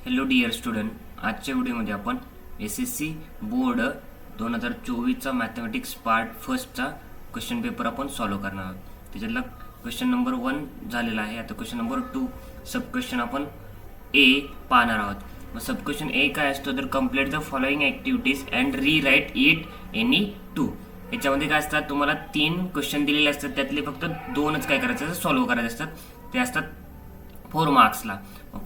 Hello dear student, आजच्या व्हिडिओमध्ये आपण SSC बोर्ड 2024चा मॅथमॅटिक्स पार्ट फर्स्टचा क्वेश्चन पेपर आपण सॉल्व्ह करणार आहोत. त्याच्यातला क्वेश्चन नंबर 1 झालेला आहे. आता क्वेश्चन नंबर 2 सब क्वेश्चन आपण ए पाहणार आहोत. मग सब क्वेश्चन ए काय असतो तर complete the following activities and रीराईट it any 2. याच्यामध्ये काय असतात, तुम्हाला 3 क्वेश्चन दिलेले असतात, त्यातले फक्त 2च काय करायचे असतात, सॉल्व्ह करायचे असतात. ते असतात 4 मार्क्सला.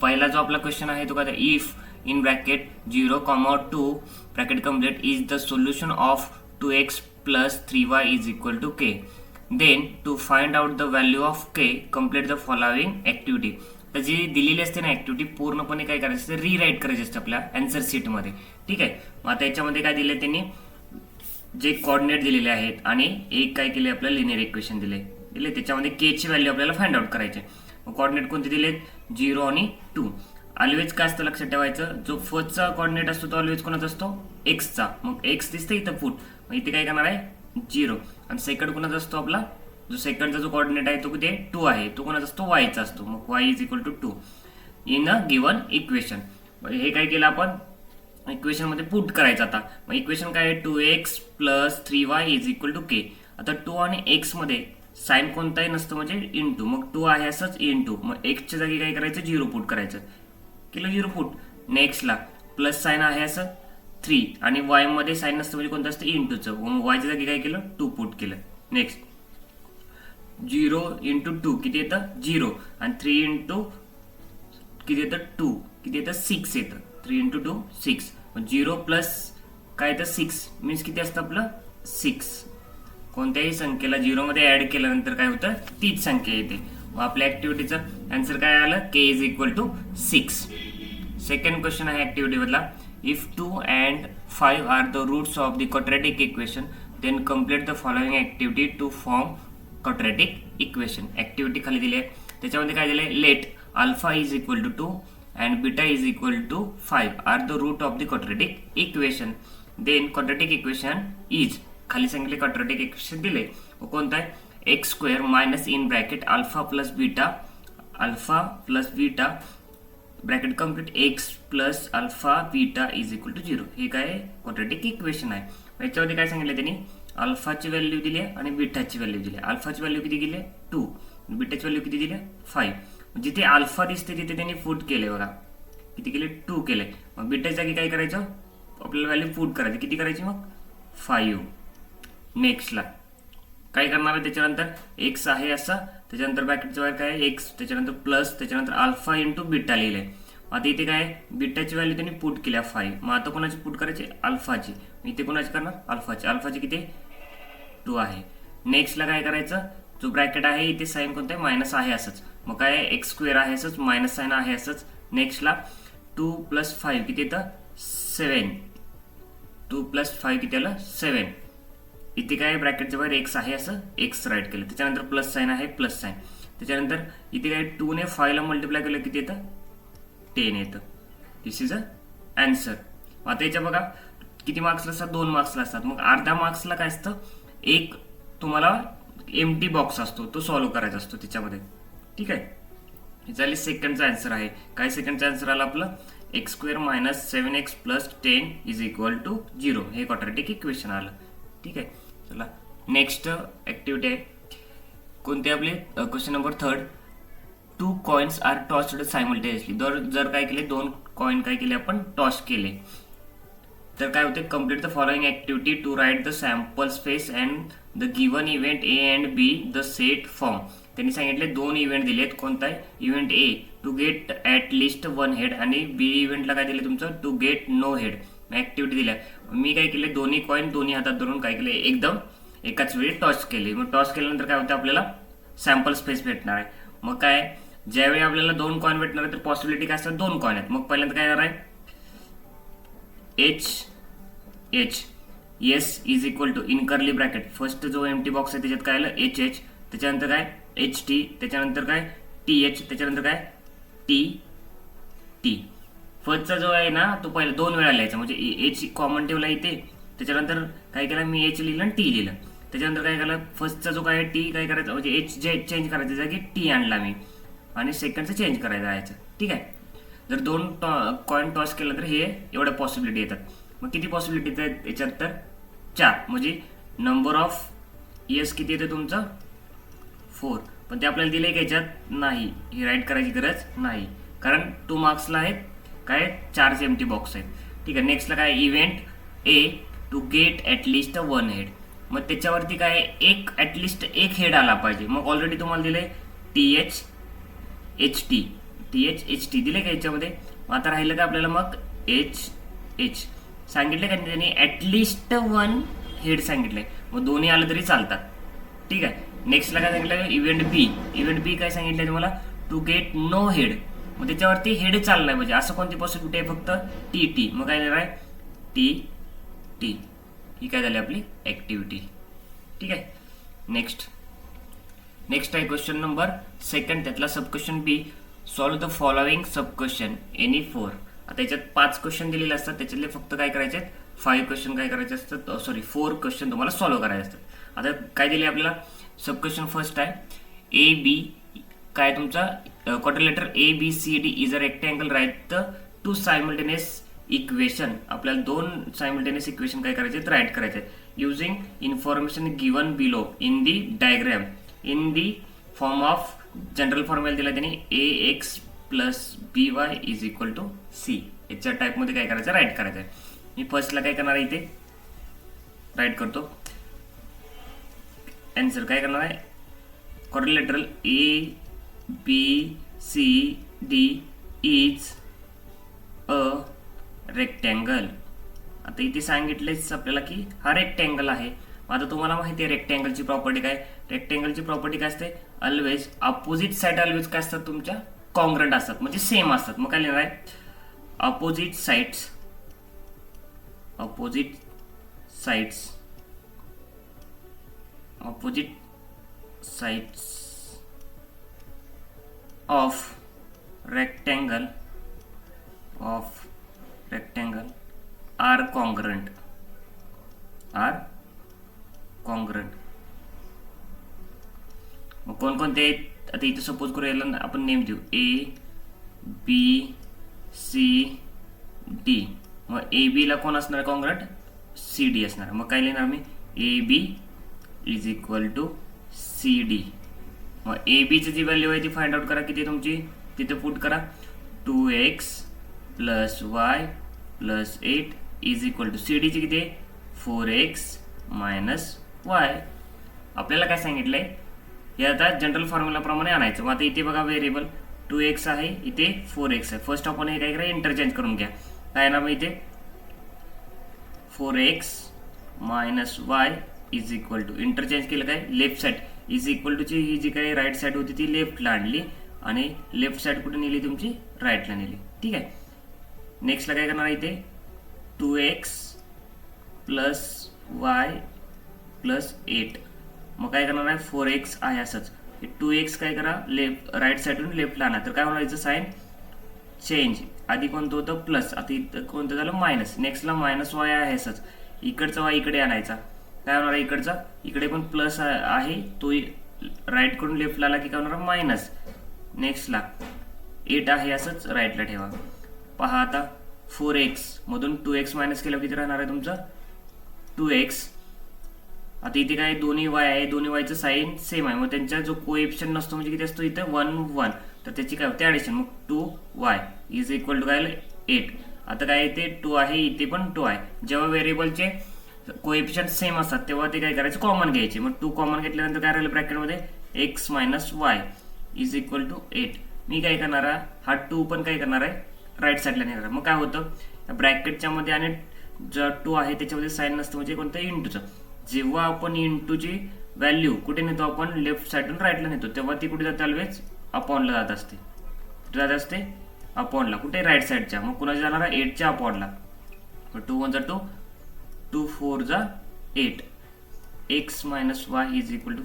पहिला जो आपला क्वेश्चन आहे तो काय, if in bracket 0,2 bracket complete is the solution of 2x plus 3y is equal to k, then to find out the value of k complete the following activity. तर जी दिलेली असते ना ऍक्टिव्हिटी पूर्णपणे काय करायचं असतं, रीराईट करायची असते आपल्या आन्सर शीटमध्ये. ठीक आहे. मग आता याच्यामध्ये काय दिले त्यांनी, जे कोऑर्डिनेट दिलेले आहेत आणि एक काय केले, आपल्याला लिनियर इक्वेशन दिले. त्याच्यामध्ये के ची व्हॅल्यू आपल्याला फाइंड आउट करायचे. मग कोऑर्डिनेट कोणते दिलेत, 0 आणि 2. ऑलवेज काय असतं लक्षात ठेवायचं, जो फर्स्टचा कोऑर्डिनेट असतो तो ऑलवेज कोणाचा असतो, एक्सचा. मग एक्स दिसतं इथं फूट, मग इथे काय करणार आहे 0. आणि सेकंड कोणाचा असतो आपला, जो सेकंडचा जो कोऑर्डिनेट आहे तो किती 2 आहे, तो कोणाचा असतो वायचा असतो. मग y is equal to 2 in a given equation. हे काय केलं आपण इक्वेशन मध्ये पुट करायचं. आता मग इक्वेशन काय आहे, 2x plus 3y is equal to k. आता 2 आणि x मध्ये साइन कोणताही नसतं, म्हणजे इंटू. मग 2 आहे असंच इंटू. मग x च्या जागी काय करायचं, 0 पुट करायचं. केलं 0 पुट. नेक्स्टला प्लस साइन आहे असं 3 आणि y मध्ये साइन नसतं, म्हणजे कोणतं असतं इंटूचं. मग y च्या जागी काय केलं, 2 पुट केलं. नेक्स्ट 0 इंटू 2 किती येतं 0 आणि 3 इंटू किती येतं 2 किती येतं 6 येतं. 3 इंटू 2 6. मग 0 प्लस काय येतं 6 मीन्स किती असतं आपलं 6. कोणत्याही संख्येला 0 मध्ये ऍड केल्यानंतर काय होतं, तीच संख्या येते. मग आपल्या ऍक्टिव्हिटीचं आन्सर काय आलं, k is equal to 6. Second question आहे ऍक्टिव्हिटी मधला, if 2 and 5 are the roots of the quadratic equation then complete the following activity to form quadratic equation. Activity खाली दिली आहे. त्याच्यामध्ये काय दिलंय, let alpha is equal to 2 and beta is equal to 5 are the root of the quadratic equation. Then quadratic equation is, खाली सांगितले quadratic equation दिले. कोणता आहे, x square minus in bracket alpha plus beta bracket complete x plus alpha beta is equal to 0. हे काय quadratic equation आहे. याच्यामध्ये काय सांगितलं त्यांनी, अल्फाची व्हॅल्यू दिली आणि बीटाची व्हॅल्यू दिली. अल्फाची व्हॅल्यू किती दिली 2, बीटाची व्हॅल्यू किती दिली 5. जिथे अल्फा दिसते तिथे त्यांनी फूट केले बघा, किती केले 2 केले. मग बीटाच्या जागी काय करायचं, आपल्याला व्हॅल्यू फूट करायची. किती करायची मग 5. नेक्स्टला काय करणार आहे, त्याच्यानंतर एक्स आहे असा, त्याच्यानंतर ब्रॅकेटच्या बाहेर काय एक्स, त्याच्यानंतर प्लस, त्याच्यानंतर अल्फा इंटू बीटा लिहिलंय. आता इथे काय बीटाची व्हॅल्यू त्यांनी पुट केल्या 5. मग आता कोणाची पुट करायची, अल्फाची. इथे कोणाची करणार, अल्फाची किती 2 आहे. नेक्स्टला काय करायचं, जो ब्रॅकेट आहे इथे साइन कोणतं आहे, मायनस आहे असंच. मग काय एक्स स्क्वेअर आहे असंच, मायनस साइन आहे असंच. नेक्स्टला 2 प्लस 5 किती येतं 7. 2 प्लस 5 किती आलं 7. इथे काय ब्रॅकेटच्या बाहेर एक्स आहे असं, एक्स राईट केलं. त्याच्यानंतर प्लस साइन आहे, प्लस साइन. त्याच्यानंतर इथे काय 2 ने 5 ला मल्टिप्लाय केलं किती येतं 10 येतं. दिस इज अ आन्सर. आता याच्या बघा किती मार्क्सला असतात, 2 मार्क्सला असतात. मग अर्ध्या मार्क्सला काय असतं, एक तुम्हाला एम्प्टी बॉक्स असतो, तो सॉल्व्ह करायचा असतो त्याच्यामध्ये. ठीक आहे. झाली सेकंडचा आन्सर आहे. काय सेकंडचा आन्सर आला आपलं, x square minus 7x plus 10 is equal to 0. हे क्वाड्रॅटिक इक्वेशन आलं. ठीक आहे. चला नेक्स्ट ऍक्टिव्हिटी आहे कोणती आपली, question number 3. 2 coins are tossed simultaneously. जर काय केले, 2 कॉइन काय केले आपण टॉस केले, तर काय होते, complete the following activity to write the sample space and the given event A and B the set form. त्यांनी सांगितले 2 इव्हेंट दिलेत. कोणता आहे, event A to get at least 1 head आणि बी इव्हेंटला काय दिले तुमचं, to get no head. Activity दिल्या. मी काय केले, दोन्ही कॉइन दोन्ही हातात धरून काय केले, एकदम एकाच वेळी टॉस केले. मग टॉस केल्यानंतर काय होतं, आपल्याला सॅम्पल स्पेस भेटणार आहे. मग काय, ज्यावेळी आपल्याला 2 कॉइन भेटणार आहे तर पॉसिबिलिटी काय असतात, 2 कॉइन आहेत. मग पहिल्यांदा काय येणार आहे, H S is equal to in curly bracket, first जो एम्प्टी बॉक्स आहे त्याच्यात काय आलं एच, त्याच्यानंतर काय एच टी, त्याच्यानंतर काय टी एच, त्याच्यानंतर काय टी. फर्स्टचा जो आहे ना तो पहिला 2 वेळा लिहायचा, म्हणजे एच कॉमन ठेवला इथे. त्याच्यानंतर काय केलं, मी एच लिहिलं आणि टी लिहिलं. त्याच्यानंतर काय केलं, फर्स्टचा जो काय टी काय करायचं, म्हणजे एच जे चेंज करायचं जागी टी आणला मी आणि सेकंडचं चेंज करायचं. ठीक आहे. जर 2 कॉइन टॉस केलं तर हे एवढ्या पॉसिबिलिटी येतात. मग किती पॉसिबिलिटी आहेत याच्यात तर 4. म्हणजे नंबर ऑफ येस किती येते तुमचं 4. पण ते आपल्याला दिले का याच्यात नाही, ही राईट करायची गरज नाही कारण 2 मार्क्सला आहेत काय 4 एम्प्टी बॉक्स आहेत. ठीक आहे. नेक्स्टला काय event A to get at least 1 head. मग त्याच्यावरती काय एक ॲटलिस्ट एक हेड आला पाहिजे. मग ऑलरेडी तुम्हाला दिले TH दिले का याच्यामध्ये. आता राहिलं का आपल्याला मग HH सांगितलं का त्यांनी ॲटलिस्ट 1 हेड सांगितलंय. मग दोन्ही आलं तरी चालतात. ठीक आहे. नेक्स्टला काय सांगितलं इव्हेंट बी काय सांगितलंय तुम्हाला टू गेट नो हेड. मग त्याच्यावरती हेड चाललाय म्हणजे असं कोणती पॉसिबिलिटी आहे फक्त TT. मग काय देणार आहे TT. ही काय झाली आपली ऍक्टिव्हिटी. ठीक आहे. नेक्स्ट आहे क्वेश्चन नंबर 2. त्यातला sub question B solve the following sub question any 4. आता याच्यात 5 क्वेश्चन दिलेले असतात त्याच्यातले फक्त काय करायचे 5 क्वेश्चन काय करायचे असतात 4 क्वेश्चन तुम्हाला सॉल्व्ह करायचे असतात. आता काय दिले आपल्याला सब क्वेश्चन फर्स्ट आहे ए बी काय तुमचा quadrilateral ABCD is a rectangle write the 2 simultaneous equation. आपल्याला 2 सायमल्टेनियस इक्वेशन काय करायचे राईट करायचे using information given below in the diagram in the form of general formula दिला त्यांनी AX + BY = C. याच्या टाईपमध्ये काय करायचं राईट करायचं आहे. मी फर्स्टला काय करणार आहे इथे राईट करतो. आन्सर काय करणार आहे quadrilateral ABCD is a rectangle. आता इथे सांगितलेच आपल्याला की हा रेक्टँगल आहे. आता तुम्हाला माहिती आहे रेक्टँगलची प्रॉपर्टी काय. रेक्टँगलची प्रॉपर्टी काय असते ऑलवेज अपोजिट साइड ऑलवेज काय असतात तुमच्या कॉन्ग्रंट असतात म्हणजे सेम असतात. मग काय लिहिणार आहे opposite sides of rectangle are congruent. मग कोणकोणते आहेत आता इथे सपोज करू याला आपण नेम देऊ ABCD. मग AB ला कोण असणार कॉन्ग्रंट CD असणार. मग काय लिहिणार मी AB = CD. मग AB ची जी व्हॅल्यू आहे ती फाइंड आउट करा किती तुमची तिथे पुट करा 2x + y + 8 = CD ची किती 4x - y. आपल्याला काय सांगितलंय हे आता जनरल फॉर्म्युला प्रमाणे आणायचं. मग आता इथे बघा व्हेरिएबल 2x आहे इथे 4x आहे. फर्स्ट आपण हे काय करा इंटरचेंज करून घ्या. काय ना मग इथे 4x - y = इंटरचेंज केलं काय लेफ्ट साइड = ची ही जी काही राईट साइड होती ती लेफ्टला आणली आणि लेफ्ट साइड कुठे नेली तुमची राईटला नेली. ठीक आहे. नेक्स्टला काय करणार इथे 2x + y + 8. मग काय करणार आहे 4x आहे असंच 2x काय करा राईट साइडून लेफ्टला आणा. तर काय होणार याचं साइन चेंज. आधी कोणतं होतं प्लस आता इथं कोणतं झालं मायनस. नेक्स्टला -y आहे असंच इकडचा y इकडे आणायचा. काय होणार इकडचा इकडे पण प्लस आहे तो राईट कडून लेफ्टला आला की काय होणार मायनस. नेक्स्टला 8 आहे असंच राईटला ठेवा. पहा आता 4x मधून 2x मायनस केलं किती राहणार आहे तुमचं 2x. आता इथे काय दोन्ही y आहे दोन्ही yचं साइन सेम आहे. मग त्यांचा जो कोएफिशियंट नसतो म्हणजे किती असतो इथे 1 तर त्याची काय होते ॲडिशन. मग 2y = काय 8. आता काय इथे 2 आहे इथे पण 2 आहे. जेव्हा व्हेरिएबलचे कोएफिशियंट सेम असतात तेव्हा ते काय करायचे कॉमन घ्यायचे. मग 2 कॉमन घेतल्यानंतर काय राहिलं ब्रॅकेटमध्ये x - y = 8. मी काय करणार आहे हा 2 पण काय करणार आहे राईट साईडला नेणार. मग काय होतं ब्रॅकेटच्या मध्ये आणि जो 2 आहे त्याच्यामध्ये साइन नसतं म्हणजे कोणतं इंटूचं. जेव्हा आपण इंटूची व्हॅल्यू कुठे नेतो आपण लेफ्ट साईडून राईटला नेतो तेव्हा ती कुठे जाते ऑलवेज अपॉनला जात असते. अपॉनला कुठे राईट साईडच्या. मग कुणाच्या जाणार आहे 8च्या अपॉनला. 2 1 2 2 4 8 x - y =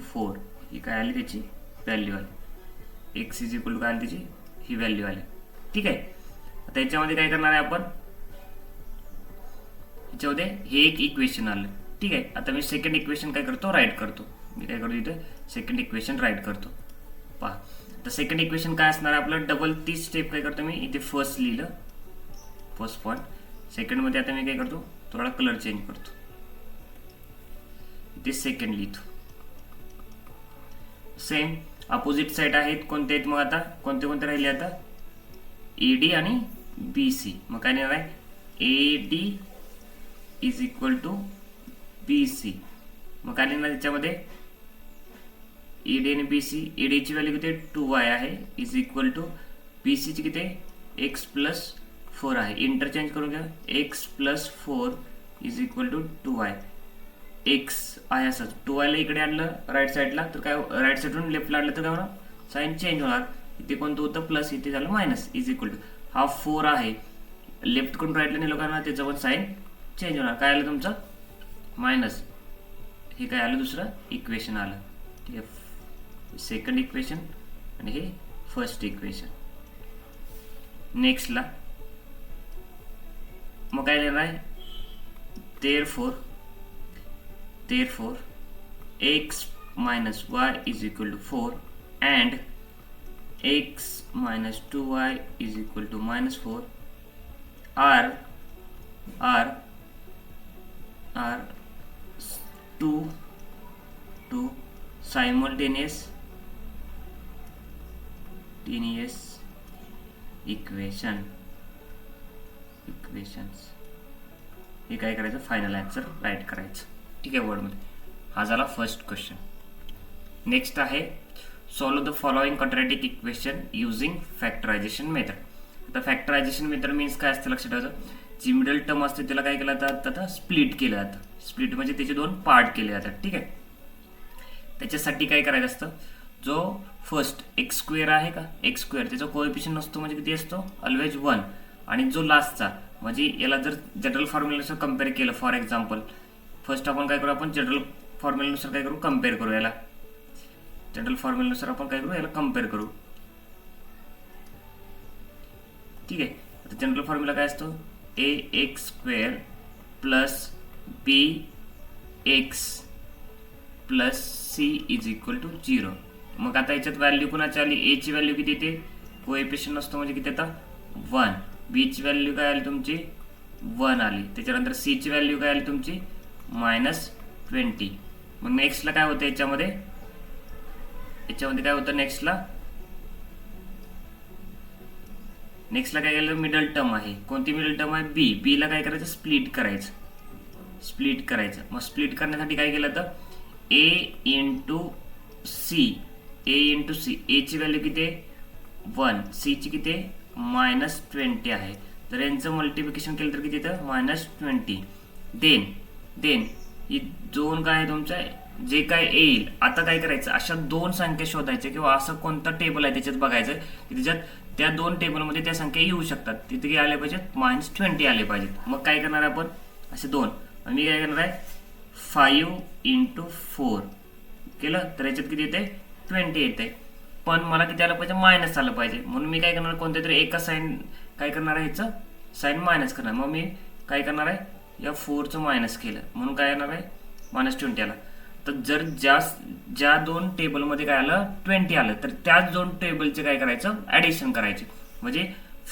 4. ही काय आली त्याची व्हॅल्यू आली. x = काय आली त्याची ही व्हॅल्यू आली. ठीक आहे. आता याच्यामध्ये काय करणार आहे आपण याच्यामध्ये हे एक इक्वेशन आलं. ठीक आहे. आता मी सेकंड इक्वेशन काय करतो राईट करतो. मी काय करतो इथे सेकंड इक्वेशन राईट करतो. पहा तर सेकंड इक्वेशन काय असणार आपलं, डबल ती स्टेप काय करतो मी इथे फर्स्ट लिहिलं, फर्स्ट पॉईंट. सेकंडमध्ये आता मी काय करतो, थोडा कलर चेंज करतो, इथे सेकंड लिहितो. सेम अपोजिट साईड आहेत, कोणते आहेत मग आता, कोणते कोणते राहिले आता, AD आणि BC. मग काय लिहिणार आहे, AD is equal to BC. मग काय लिहिणार त्याच्यामध्ये, AD आणि BC. AD ची व्हॅल्यू किती 2y आहे, इज इक्वल टू BC ची किती x प्लस 4 आहे. इंटरचेंज करून घ्या, x plus 4 is equal to 2y. x आहे असंच, 2y ला इकडे आणलं राईट साईडला तर काय, राईट साईडून लेफ्टला आणलं तर काय होणार, साईन चेंज होणार. इथे कोणतं होतं प्लस, इथे झालं मायनस, इज इक्वल टू हा 4 आहे, लेफ्ट कडून राईटला नेलो का त्याचं पण साईन चेंज होणार. काय आलं तुमचं मायनस, हे काय आलं दुसरं इक्वेशन आलं. ठीक आहे, सेकंड इक्वेशन आणि हे फर्स्ट इक्वेशन. नेक्स्टला मग काय लिहिणार आहे, therefore x minus y is equal to 4 and x minus 2y is equal to minus 4 are two simultaneous equations. हे काय करायचं, फायनल आन्सर राईट करायचं. ठीक आहे, वर्डमध्ये. हा झाला फर्स्ट क्वेश्चन. नेक्स्ट आहे solve the following quadratic equation using factorisation method. आता फॅक्टरायझेशन मेथड मीन्स काय असतं लक्षात ठेवायचं, जी मिडल टर्म असते त्याला काय केलं जातं, आता स्प्लिट केलं जातं. स्प्लिट म्हणजे त्याचे 2 पार्ट केले जातात. ठीक आहे, त्याच्यासाठी काय करायचं असतं, जो फर्स्ट एक्स स्क्वेअर आहे का, एक्स स्क्वेअर त्याचा कोएफिशियंट नसतो म्हणजे किती असतो, ऑलवेज 1. आणि जो लास्टचा म्हणजे याला जर जनरल फॉर्म्युलानुसार कम्पेअर केलं, फॉर एक्झाम्पल फर्स्ट आपण काय करू, आपण जनरल फॉर्म्युलानुसार काय करू, कम्पेअर करू याला. जनरल फॉर्म्युलानुसार आपण काय करू, याला कम्पेअर करू. ठीक आहे, आता जनरल फॉर्म्युला काय असतो, ax square plus bx plus c is equal to 0. मग आता याच्यात व्हॅल्यू कुणाची आली, a ची व्हॅल्यू किती येते, कोएफिशियंट नसतो म्हणजे किती येतं 1. b ची व्हॅल्यू काय आली तुमची 1 आली. त्याच्यानंतर c ची व्हॅल्यू काय आली तुमची -20. मग नेक्स्टला काय होतं, याच्यामध्ये काय होतं, नेक्स्टला काय केलं, मिडल टर्म आहे. कोणती मिडल टर्म आहे, b ला काय करायचं, स्प्लिट करायचं. मग स्प्लिट करण्यासाठी काय केलं तर a इंटू c. a ची व्हॅल्यू किती आहे 1, c ची किती आहे -20 आहे. तर यांचं मल्टिप्लिकेशन केलं तर किती येतं -20. देन ही 2 काय आहे तुमचं जे काय येईल. आता काय करायचं, अशा 2 संख्या शोधायच्या किंवा असं कोणतं टेबल आहे त्याच्यात बघायचं की त्याच्यात त्या 2 टेबलमध्ये त्या संख्या येऊ शकतात. तिथे आले पाहिजेत -20 आले पाहिजेत. मग काय करणार आपण, असे 2. मी काय करणार आहे 5 इंटू 4 केलं तर याच्यात किती येते 20 येते. पण मला किती आलं पाहिजे, मायनस आलं पाहिजे. म्हणून मी काय करणार, कोणत्या तरी एका साईन काय करणार आहे, ह्याचं साईन मायनस करणार. मग मी काय करणार आहे, या 4चं मायनस केलं म्हणून काय येणार आहे -20 आला. तर जर ज्या 2 टेबलमध्ये काय आलं 20 आलं तर त्याच 2 टेबलचे काय करायचं, ॲडिशन करायचे. म्हणजे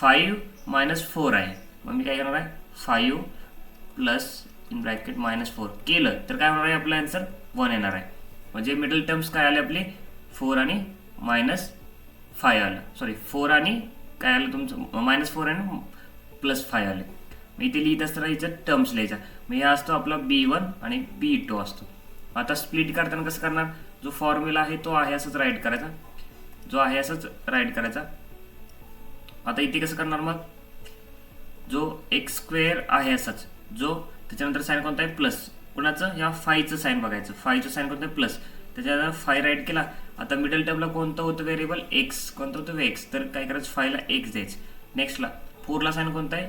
5 - 4 आहे. मग मी काय करणार आहे 5 प्लस इन ब्रॅकेट -4 केलं तर काय होणार आहे, आपला आन्सर 1 येणार आहे. म्हणजे मिडल टर्म्स काय आले आपले 4 आणि -5 आलं. सॉरी 4 आणि काय आलं तुमचं -4 आणि +5 आले. मी इथे लिहित असताना याच्यात टर्म्स लिहायचा. मग हे असतो आपला B1 आणि B2 असतो. आता स्प्लिट करताना कसं करणार, जो फॉर्म्युला आहे तो आहे असंच राईट करायचा, आता इथे कसं करणार, मग जो एक्स स्क्वेअर आहे असाच, जो त्याच्यानंतर साईन कोणता आहे प्लस, कुणाचं या 5चं साईन बघायचं. 5चं साईन कोणतं आहे प्लस, त्याच्यानंतर 5 राईट केला. आता मिडल टर्मला कोणतं होतं व्हेरिएबल एक्स, कोणतं होतं एक्स, तर काय करायचं 5 ला x द्यायचं. नेक्स्टला 4 ला साईन कोणता आहे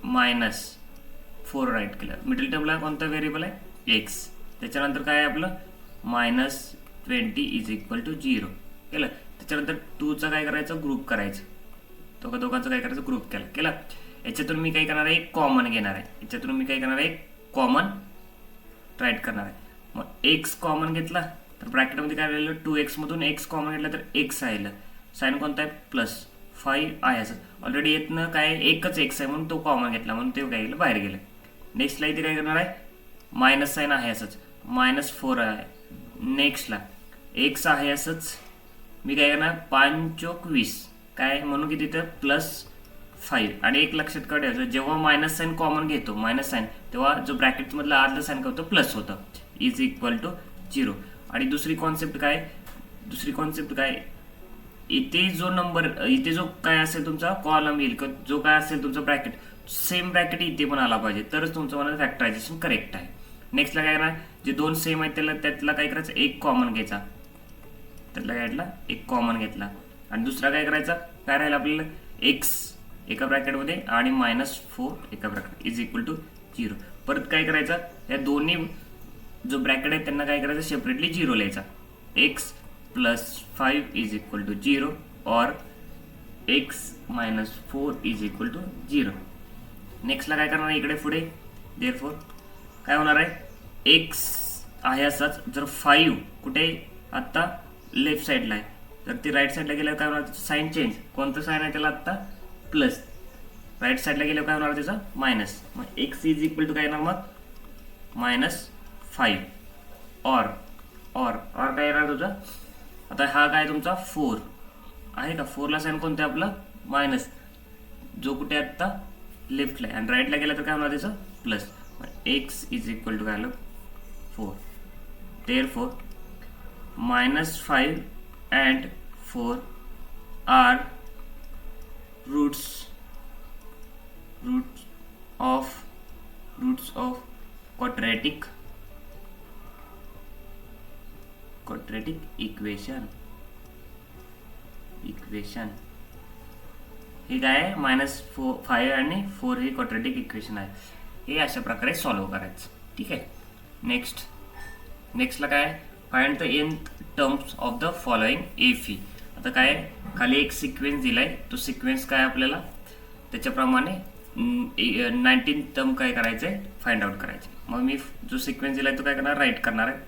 -4 राईट केलं. मिडल टर्मला कोणतं व्हेरिएबल आहे एक्स. त्याच्यानंतर काय आहे आपलं -20 इज इक्वल टू 0 केलं. त्याच्यानंतर 2चा काय करायचं, ग्रुप करायचं. दोघांचं काय करायचं, ग्रुप केला. याच्यातून मी काय करणार आहे, एक कॉमन घेणार आहे. कॉमन राईट करणार आहे. मग x कॉमन घेतला तर ब्रॅकेटमध्ये काय राहिलं 2x मधून x कॉमन घेतला तर x राहिलं. साईन कोणता आहे प्लस 5 आहे असं ऑलरेडी येतनं काय एकच एक्स आहे म्हणून तो कॉमन घेतला म्हणून ते काय गेलं बाहेर गेलं. नेक्स्टला इथे काय करणार आहे मायनस साईन आहे असंच -4 आहे. नेक्स्टला एक्स आहे असंच मी काय करणार 5 चोक 20 काय म्हणून की तिथं +5 आणि एक लक्षात काढायचं जेव्हा मायनस साईन कॉमन घेतो मायनस साईन तेव्हा जो ब्रॅकेटमधला आतलं साईन काय होतं प्लस होतं इज इक्वल टू 0. आणि दुसरी कॉन्सेप्ट काय इथे जो नंबर इथे जो काय असेल तुमचा कॉलम येईल जो काय असेल तुमचा ब्रॅकेट सेम ब्रॅकेट इथे पण आला पाहिजे तरच तुमचं मला फॅक्टरायझेशन करेक्ट आहे. नेक्स्टला काय करणार जे दोन सेम आहेत त्यातला काय करायचं एक कॉमन घ्यायचा त्यातला काय एक कॉमन घेतला आणि दुसरा काय करायचा काय राहील आपल्याला एक्स एका ब्रॅकेटमध्ये आणि -4 एका ब्रॅकेट इज इक्वल टू 0. परत काय करायचं या दोन्ही जो ब्रॅकेट आहे त्यांना काय करायचं सेपरेटली 0 लिहायचा x + 5 इज इक्वल टू 0 और x - 4 इज इक्वल टू 0. नेक्स्टला काय करणार इकडे पुढे देअरफॉर काय होणार आहे x आहे असाच जर 5 कुठे आत्ता लेफ्ट साईडला आहे तर ती राईट साईडला गेल्यावर काय होणार साईन चेंज कोणतं साईन आहे त्याला आत्ता प्लस राईट साईडला गेल्यावर काय होणार त्याचा मायनस मग x इज इक्वल टू काय येणार मग -5 और काय येणार तुझा आता हा काय तुमचा 4 आहे का 4ला साईन कोणतं आहे आपलं मायनस जो कुठे आत्ता लेफ्टला आहे आणि राईटला गेला तर काय होणार त्याचं plus x is equal to काय आलं 4. Therefore -5 and 4 are roots of quadratic equation. हे काय आहे -5 आणि 4 हे क्वाड्रॅटिक इक्वेशन आहे हे अशा प्रकारे सॉल्व्ह करायचं. ठीक आहे. नेक्स्टला काय find the nth terms of the following एफी. आता काय खाली एक सिक्वेन्स दिलाय तो सिक्वेन्स काय आपल्याला त्याच्याप्रमाणे 19 टर्म काय करायचं आहे फाइंड आउट करायचे. मग मी जो सिक्वेन्स दिलाय तो काय करणार राईट करणार आहे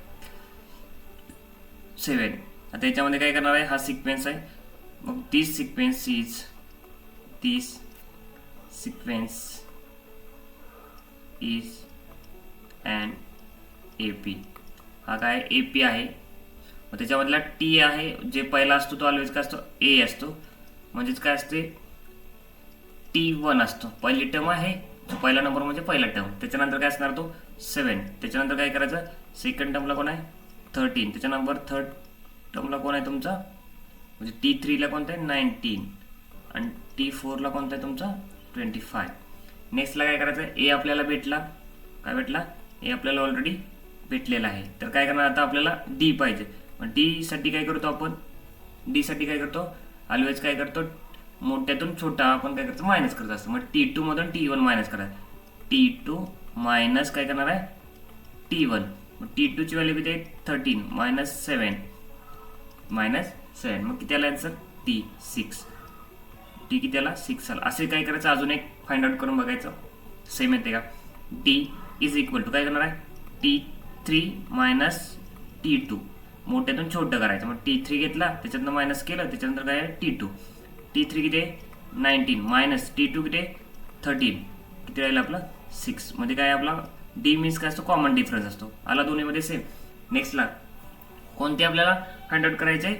7. आता याच्यामध्ये काय करणार आहे हा सिक्वेन्स आहे मग दिस सिक्वेन्स इज an AP. हा काय AP आहे मग त्याच्यामधला T आहे जे पहिला असतो तो ऑलवेज काय असतो A असतो म्हणजेच काय असते T1 असतो पहिली टर्म आहे जो पहिला नंबर म्हणजे पहिला टर्म त्याच्यानंतर काय असणार तो 7 त्याच्यानंतर काय करायचं सेकंड टर्मला कोण आहे 13 त्याच्यानंतर थर्ड टर्मला कोण आहे तुमचा म्हणजे T3ला कोणता आहे 19 आणि T4ला कोणता आहे तुमचा 25. नेक्स्टला काय करायचं A आपल्याला भेटला काय भेटला A आपल्याला ऑलरेडी भेटलेला आहे तर काय करणार आता आपल्याला D पाहिजे मग D साठी काय करतो आपण D साठी काय करतो ऑलवेज काय करतो मोठ्यातून छोटा आपण काय करतो मायनस करत असतो मग T2 मधून T1 मायनस करायचं T2 मायनस काय करणार आहे T1 मग T2 ची व्हॅल्यू किती आहे 13 -7 मग किती आला आन्सर T6 T किती आला 6 आला. असे काय करायचं अजून एक फाइंड आउट करून बघायचं सेम येते का D इज इक्वल टू काय करणार आहे T3 - T2 मोठ्यातून छोटं करायचं मग T3 घेतला त्याच्यातनं मायनस केलं त्याच्यानंतर काय आहे T2 T3 किती आहे 19 मायनस T2 किती आहे 13 किती राहिलं आपलं 6 मध्ये काय आपला D मीन्स काय असतो कॉमन डिफरन्स असतो आला दोन्हीमध्ये सेम. नेक्स्टला कोणते आपल्याला फाइंड आउट करायचे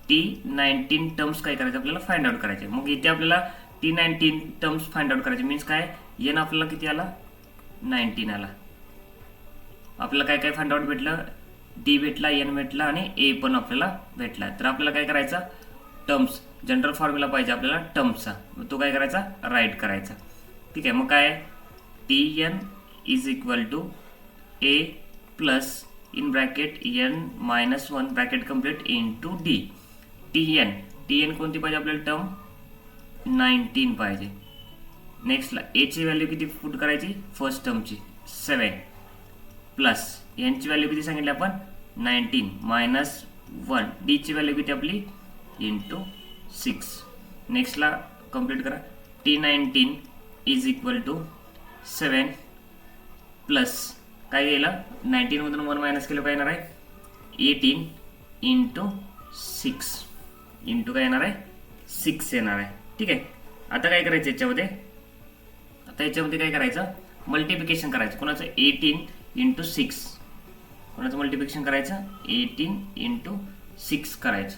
T19 टर्म्स काय करायचे आपल्याला फाइंड आउट करायचे मग इथे आपल्याला T19 टर्म्स फाइंड आउट करायचे मीन्स काय n आपल्याला किती आला 19 आला. आपल्याला काय काय फाइंड आउट भेटलं D भेटला n भेटला आणि A पण आपल्याला भेटला. तर आपल्याला काय करायचा टर्म्स जनरल फॉर्म्युला पाहिजे आपल्याला टर्म्सचा तो काय करायचा राईट करायचा. ठीक आहे मग काय Tn is equal to A plus in bracket n-1 bracket complete into D. Tn कोणती पाहिजे आपल्याला टर्म 19 पाहिजे. नेक्स्टला A ची व्हॅल्यू किती पुट करायची फर्स्ट टर्मची 7 प्लस n ची व्हॅल्यू किती सांगितली आपण 19 -1 D ची व्हॅल्यू किती आपली इंटू 6. नेक्स्टला कंप्लीट करा T19 is equal to 7 plus काय गेलं 19 मधून 1 मायनस केलं काय येणार आहे 18 इंटू 6 इंटू काय येणार आहे 6 येणार आहे. ठीक आहे. आता काय करायचं याच्यामध्ये, आता याच्यामध्ये काय करायचं मल्टिप्लिकेशन करायचं. कोणाचं 18 इंटू 6, कोणाचं मल्टिप्लिकेशन करायचं 18 इंटू 6 करायचं.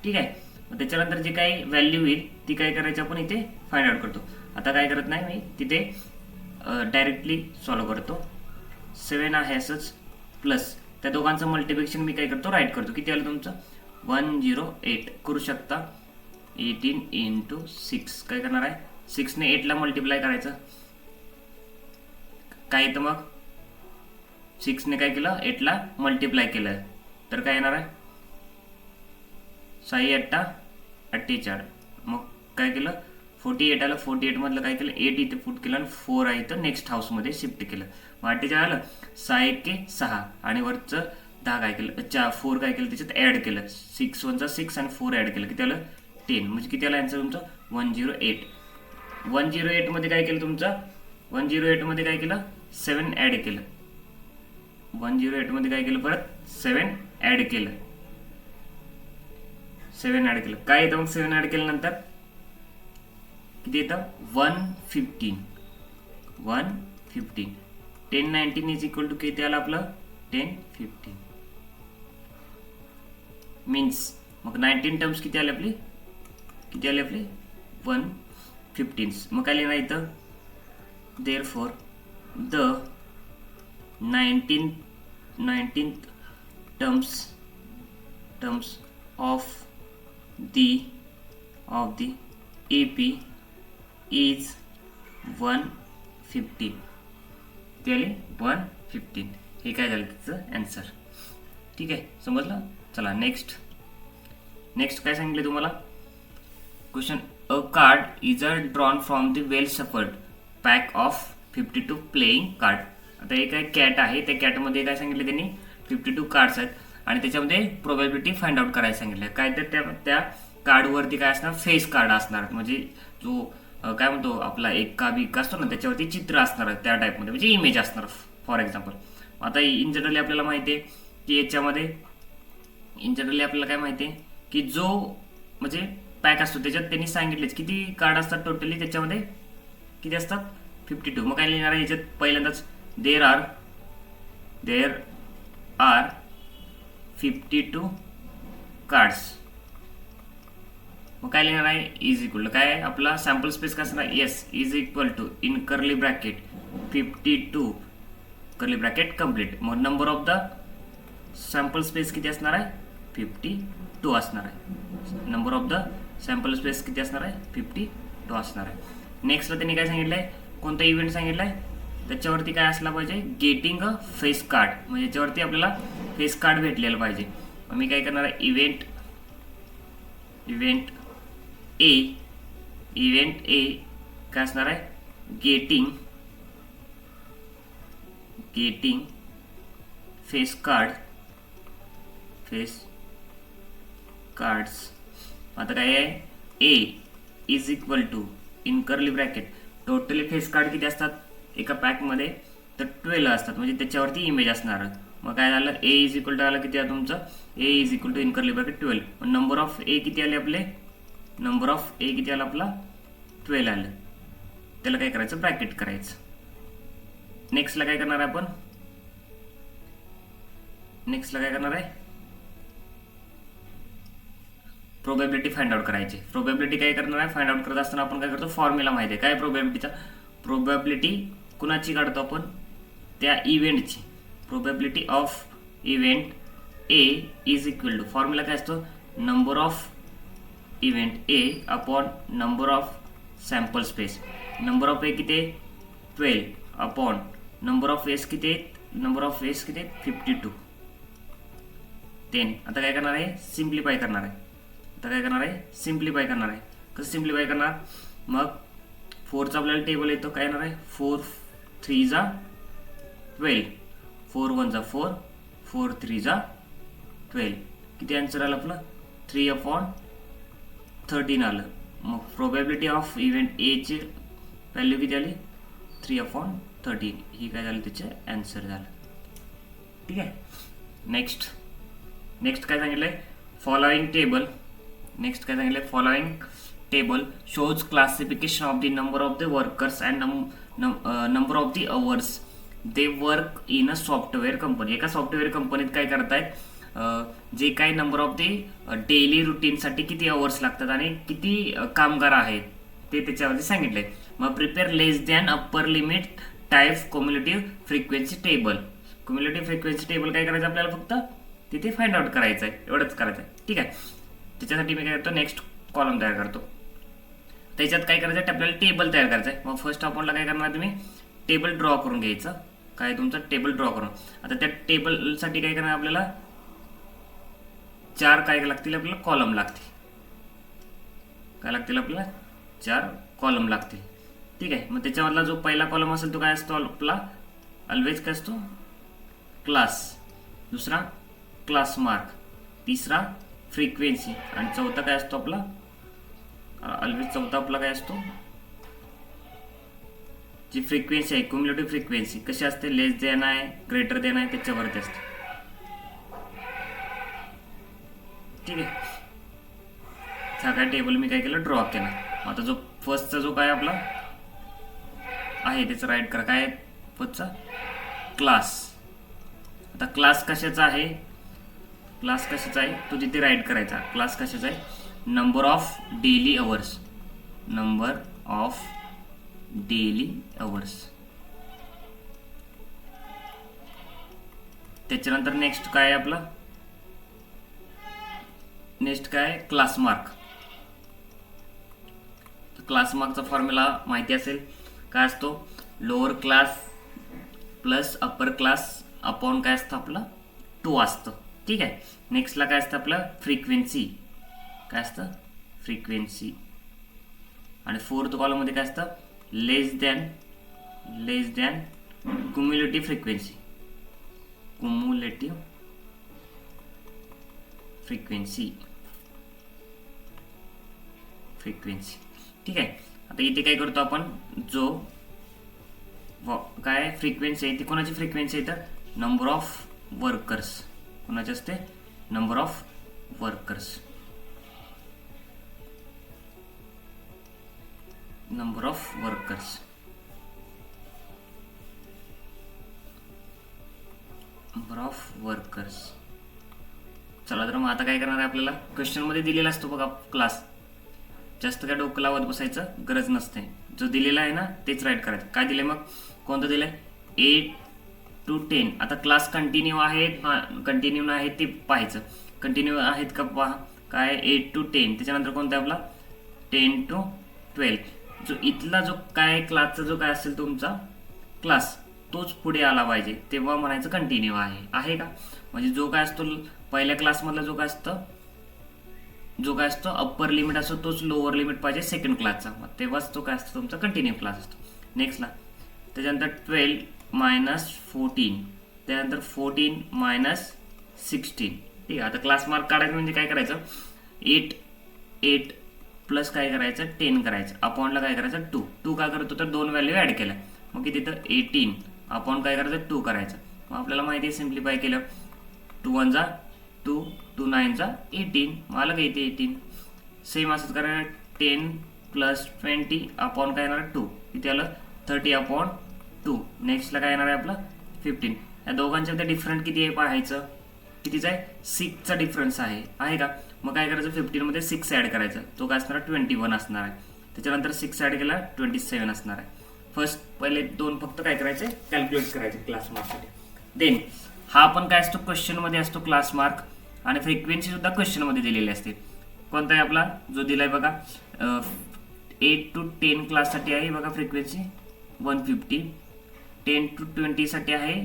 ठीक आहे. मग त्याच्यानंतर जी काही व्हॅल्यू येईल ती काय करायची आपण इथे फाइंड आउट करतो. आता काय करत नाही मी तिथे डायरेक्टली सॉल्व्ह करतो. 7 आहे असंच प्लस त्या दोघांचं मल्टिप्लिकेशन मी काय करतो राईट करतो. किती आलं तुमचं 108 करू शकता. 18 इंटू 6 काय करणार आहे 6 ने 8 ला मल्टिप्लाय करायचं. काय येतं मग 6 ने काय केलं 8 ला मल्टिप्लाय केलं तर काय येणार आहे 6 8 48. मग काय केलं 48 आलं. 48 मधलं काय केलं 8 इथे पुट केलं आणि 4 आहे इथं नेक्स्ट हाऊसमध्ये शिफ्ट केलं. मग 48 आलं 6 1 6 आणि वरचं 10 काय केलं 4 काय केलं त्याच्यात ॲड केलं. 6 1 6 आणि 4 ॲड केलं किती आलं 10. म्हणजे किती आलं आन्सर तुमचं 108. 108 मध्ये काय केलं तुमचं 108 मध्ये काय केलं 7 ॲड केलं. 108 मध्ये काय केलं परत 7 ॲड केलं. 7 ॲड केलं काय येतं मग 7 ॲड केल्यानंतर किती येतं 115. 10 19 इज इक्वल टू किती आलं आपलं 10 15 मीन्स मग 19 टर्म्स किती आले आपली 115. मग काय लिहिणार इथं therefore the 19th terms of the AP is 115. ते आले 115. हे काय झालं त्याचं आन्सर. ठीक आहे समजलं. चला नेक्स्ट काय सांगितले तुम्हाला question. A card is drawn from the well suffered pack of 52 playing card. आता एक काय कॅट आहे त्या कॅटमध्ये काय सांगितले त्यांनी 52 कार्ड्स आहेत आणि त्याच्यामध्ये प्रोबॅबिलिटी फाइंड आउट करायला सांगितलं. काय तर त्या कार्डवरती काय असणार फेस कार्ड असणार म्हणजे जो काय म्हणतो आपला एक का बिक असतो ना त्याच्यावरती चित्र असणार त्या टाईपमध्ये म्हणजे इमेज असणार फॉर एक्झाम्पल. आता इन जनरली आपल्याला माहिती आहे की याच्यामध्ये आपल्याला काय माहिती आहे की जो म्हणजे पॅक असतो त्याच्यात त्यांनी सांगितलेच किती कार्ड असतात टोटली त्याच्यामध्ये किती असतात 52. मग काय लिहिणार आहे याच्यात पहिल्यांदाच देर आर 52 कार्ड्स. मग काय लिहिणार आहे इज इक्वल टू काय आपला सॅम्पल स्पेस काय असणार S is equal to in curly bracket 52 curly bracket complete. मग number of the sample space किती असणार आहे 52 असणार आहे. Number of the sample space किती असणार आहे 52 असणार आहे. नेक्स्टला त्यांनी काय सांगितलंय कोणता इव्हेंट सांगितलाय त्याच्यावरती काय असला पाहिजे गेटिंग अ फेस कार्ड. म्हणजे याच्यावरती आपल्याला फेस कार्ड भेटलेलं पाहिजे. मग मी काय करणार आहे इव्हेंट ए काय असणार आहे गेटिंग फेस कार्ड्स. आता काय आहे A is equal to in curly bracket totally face card किती असतात एका पॅकमध्ये तर 12 असतात म्हणजे त्याच्यावरती इमेज असणार. मग काय झालं ए इज इक्वल टू आलं किती आहे तुमचं A is equal to in curly bracket 12. मग नंबर ऑफ ए किती आले आपले नंबर ऑफ ए किती आला आपला 12 आलं. त्याला काय करायचं ब्रॅकेट करायचं. नेक्स्टला काय करणार आहे आपण प्रोबॅबिलिटी फाइंड आउट करायची. प्रोबॅबिलिटी काय करणार आहे फाइंड आउट करत असताना आपण काय करतो फॉर्म्युला माहिती आहे काय प्रोबॅबिलिटीचा. प्रोबॅबिलिटी कुणाची काढतो आपण त्या इव्हेंटची. Probability of event A is equal to formula काय असतो number of event A upon number of sample space. Number of A किती 12 अपॉन नंबर ऑफ एस किती 52. 10. आता काय करणार आहे सिम्प्लिफाय करणार आहे. कसं सिम्प्लिफाय करणार मग 4चा आपल्याला टेबल येतो काय येणार आहे 4 3 जा 12 4 1 जा 4 4 3 जा 12. किती आन्सर आलं आपलं 3/13 आलं. मग प्रोबॅबिलिटी ऑफ इव्हेंट ए ची व्हॅल्यू किती आली 3/13. ही काय झालं त्याचे आन्सर झालं. ठीक आहे. नेक्स्ट काय सांगितलंय फॉलोइंग टेबल नेक्स्ट काय सांगितलं, following table shows classification of the number of the workers and number of the hours they work in a software company. एका सॉफ्टवेअर कंपनीत काय करतायत, जे काही नंबर ऑफ द डेली रुटीनसाठी किती अवर्स लागतात आणि किती कामगार आहेत ते त्याच्यावरती सांगितलंय. मग prepare less than upper limit type cumulative frequency table. Cumulative frequency table काय करायचं आपल्याला, फक्त तिथे फाइंड आउट करायचं आहे, एवढंच करायचं आहे. ठीक आहे, त्याच्यासाठी मी काय करतो, नेक्स्ट कॉलम तयार करतो. त्याच्यात काय करायचं आहे, आपल्याला टेबल तयार करायचं आहे. मग फर्स्ट आपल्याला काय करणार, तुम्ही टेबल ड्रॉ करून घ्यायचं. काय तुमचं टेबल ड्रॉ करून, आता त्या टेबलसाठी काय करणार आपल्याला, 4 काय लागतील आपल्याला, कॉलम लागतील. काय लागतील आपल्याला, 4 कॉलम लागतील. ठीक आहे, मग त्याच्यामधला जो पहिला कॉलम असेल तो काय असतो आपला, ऑलवेज काय असतो, क्लास. दुसरा क्लास मार्क. तिसरा फ्रिक्वेन्सी. आणि चौथा काय असतो आपला, ऑलवेज चौथा आपला काय असतो, जी फ्रिक्वेन्सी आहे, क्युम्युलेटिव्ह फ्रिक्वेन्सी कशी असते, लेस दॅन आहे, ग्रेटर दॅन आहे, त्याच्यावरती असते. ठीक आहे, हा काय टेबल मी काय केलं, ड्रॉ केला. आता जो फर्स्टचा जो काय आपला आहे त्याचं राईट करा. काय फर्स्टचा क्लास. आता क्लास कशाचा आहे, क्लास कशाचा आहे तो तिथे राईट करायचा. क्लास कशाचा आहे, number of daily hours. Number of daily hours. त्याच्यानंतर नेक्स्ट काय आहे आपलं, नेक्स्ट काय, क्लास मार्क. क्लास मार्कचा फॉर्म्युला माहिती असेल, काय असतो, lower class plus upper class upon काय असतं आपलं, 2 असतं. ठीक आहे, नेक्स्टला काय असतं आपलं, फ्रिक्वेन्सी. काय असतं, फ्रिक्वेन्सी. आणि फोर्थ कॉलममध्ये काय असतं, less than cumulative frequency. Cumulative frequency. ठीक आहे, आता इथे काय करतो आपण, जो काय फ्रिक्वेन्सी आहे ती कोणाची फ्रिक्वेन्सी आहे, तर नंबर ऑफ वर्कर्स. कोणाची असते, number of workers. Number of workers. Number of workers. चला तर मग आता काय करणार आहे, आपल्याला क्वेश्चन मध्ये दिलेला असतो बघा क्लास. जास्त काय डोकं लावत बसायचं गरज नसते, जो दिलेला आहे ना तेच राईट करायचं. काय दिलंय मग, कोणतं दिलंय, 8 to 10. आता क्लास कंटिन्यू आहेत, कंटिन्यू नाही ते पाहायचं. कंटिन्यू आहेत का पहा, काय 8 to 10. त्याच्यानंतर कोणता आपला 10 to 12. जो इथला जो काय क्लासचा जो काय असेल तुमचा क्लास तोच पुढे आला पाहिजे, तेव्हा म्हणायचं कंटिन्यू आहे का. म्हणजे जो काय असतो पहिल्या क्लासमधला जो काय असतो अप्पर लिमिट असतो तोच लोअर लिमिट पाहिजे सेकंड क्लासचा, मग तेव्हाच तो काय असतो तुमचा कंटिन्यू क्लास असतो. नेक्स्टला त्याच्यानंतर 12 - 14. त्यानंतर 14 - 16. ठीक आहे, आता क्लास मार्क काढायचं म्हणजे काय करायचं, 8 प्लस काय करायचं, 10 करायचं. अपॉनला काय करायचं, 2 काय करतो तर 2 व्हॅल्यू ॲड केल्या. मग किती तर 18 अपॉन काय करायचं, 2 करायचं. मग आपल्याला माहिती आहे सिम्प्लिफाय केलं, 2 1 जा 2, 2 9 जा 18. मला काय येते 18. सेम असंच करायला, 10 + 20 अपॉन काय येणार 2, किती आलं 30 अपॉन 2. नेक्स्टला काय येणार आहे आपलं 15. या दोघांच्या डिफरंट किती आहे पाहायचं, कितीचा आहे 6चा डिफरन्स आहे का. मग काय करायचं 15 मध्ये 6 ॲड करायचं, तो काय असणार 21 असणार आहे. त्याच्यानंतर 6 ॲड केला 27 असणार आहे. फर्स्ट पहिले 2 फक्त काय करायचे कॅल्क्युलेट करायचे क्लास मार्कसाठी. देन हा पण काय असतो क्वेश्चनमध्ये असतो क्लास मार्क, आणि फ्रिक्वेन्सी सुद्धा क्वेश्चनमध्ये दिलेली असते. कोणता आहे आपला जो दिलाय बघा 8 to 10 क्लाससाठी आहे बघा फ्रिक्वेन्सी 150. 10 to 20 साठी आहे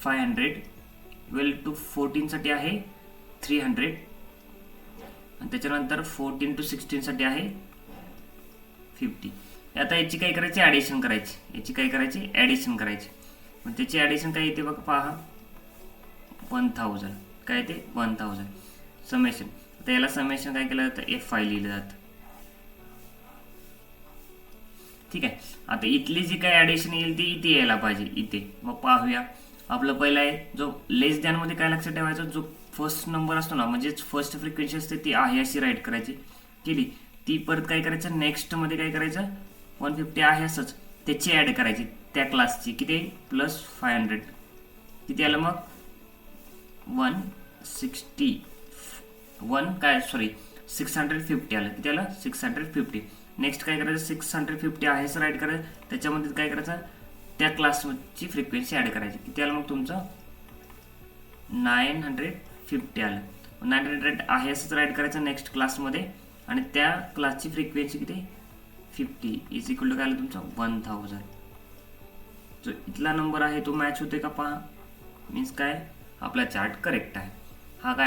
500. 12 to 14 साठी आहे 300. आणि त्याच्यानंतर 14 to 16 साठी आहे 50. आता याची काय करायची ॲडिशन करायची. मग त्याची ॲडिशन काय येते बघा पहा 1000. काय ते 1000 समेशन. आता याला समेशन काय केलं जातं F5 लिहिलं जातं. ठीक आहे, आता इथली जी काय ॲडिशन येईल ती इथे यायला पाहिजे इथे. मग पाहूया आपलं पहिला आहे जो लेस दॅन मध्ये काय लक्षात ठेवायचं, जो फर्स्ट नंबर असतो ना, म्हणजेच फर्स्ट फ्रिक्वेन्सी असते ती आहे अशी राईट करायची. केली ती परत काय करायचं, नेक्स्टमध्ये काय करायचं, 150 आहे असंच त्याची ॲड करायची त्या क्लासची. किती प्लस 500 किती आलं मग 650 आलं. किती आलं 650. नेक्स्ट काय करायचं 650 आहे असं राईट करायचं, त्याच्यामध्ये काय करायचं त्या क्लासची फ्रिक्वेन्सी ॲड करायची. किती आलं मग तुमचं 950 आलं. 900 आहे असंच राईट करायचं नेक्स्ट क्लासमध्ये आणि त्या क्लासची फ्रिक्वेन्सी किती 50 इज इक्वल टू काय आलं तुमचं 1000. जो इथला नंबर आहे तो मॅच होते का पहा, मीन्स काय आपला चार्ट करेक्ट आहे.